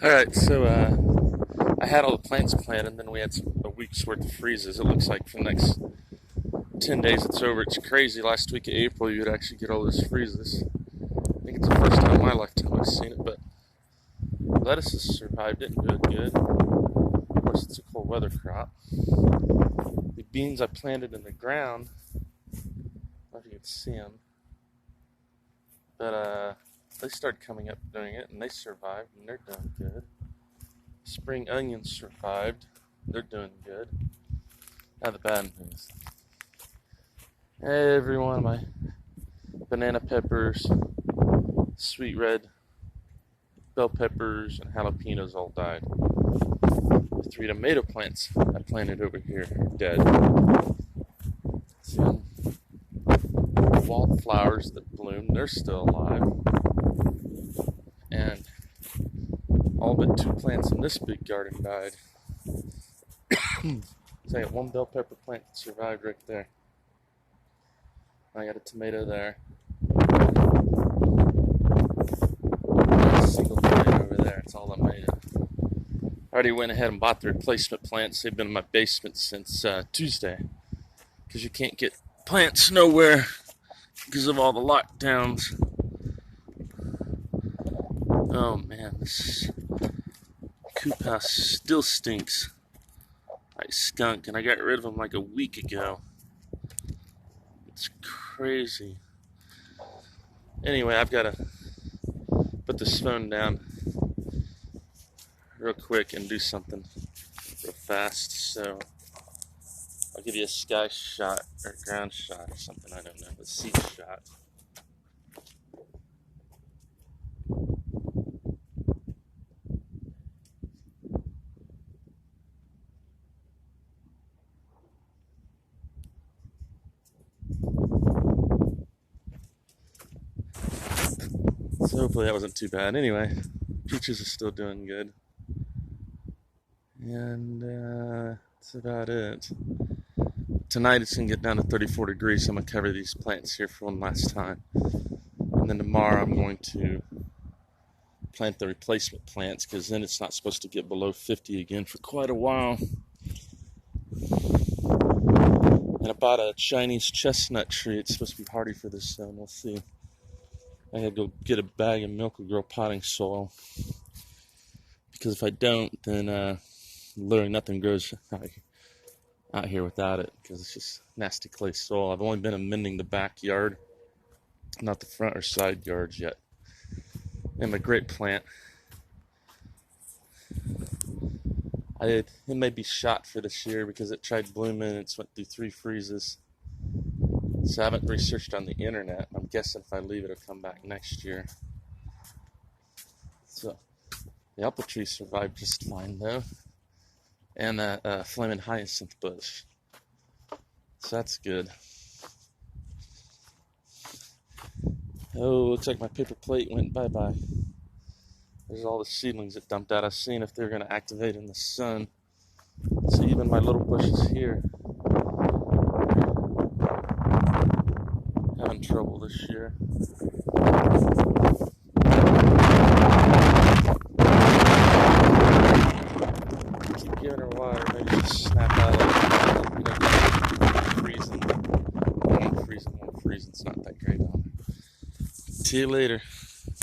Alright, so I had all the plants planted, and then we had a week's worth of freezes. It looks like for the next 10 days it's over. It's crazy. Last week of April, you would actually get all those freezes. I think it's the first time in my lifetime I've seen it, but lettuce has survived it and doing good. Of course, it's a cold weather crop. The beans I planted in the ground, I don't know if you can see them, but they started coming up doing it, and they survived, and they're doing good. Spring onions survived. They're doing good. Now the bad news. Every one of my banana peppers, sweet red bell peppers, and jalapenos all died. The 3 tomato plants I planted over here are dead. See them? Wildflowers that bloomed, they're still alive. And all but 2 plants in this big garden died. So I got 1 bell pepper plant that survived right there. I got a tomato there. A single tomato over there. That's all I made it. I already went ahead and bought the replacement plants. They've been in my basement since Tuesday. Because you can't get plants nowhere because of all the lockdowns. Oh man, this coop house still stinks like skunk, and I got rid of them like a week ago. It's crazy. Anyway, I've got to put this phone down real quick and do something real fast. So I'll give you a sky shot or ground shot or something. I don't know, a seed shot. So hopefully that wasn't too bad. Anyway, peaches are still doing good. And that's about it. Tonight it's going to get down to 34 degrees, so I'm going to cover these plants here for one last time. And then tomorrow I'm going to plant the replacement plants, because then it's not supposed to get below 50 again for quite a while. And I bought a Chinese chestnut tree. It's supposed to be hardy for this sun. We'll see. I had to go get a bag of Miracle-Gro potting soil, because if I don't, then literally nothing grows out here without it, because it's just nasty clay soil. I've only been amending the backyard, not the front or side yards yet. And my grape plant, it may be shot for this year because it tried blooming. It's went through 3 freezes. So I haven't researched on the internet. I'm guessing if I leave it, it'll come back next year. So the apple tree survived just fine though, and that flaming hyacinth bush. So that's good. Oh, looks like my paper plate went bye-bye. There's all the seedlings it dumped out. I was seeing if they're going to activate in the sun. See, even my little bushes here having trouble this year. Keep giving her water, maybe just snap out of it. Freezing. One freezing. It's not that great on her. See you later.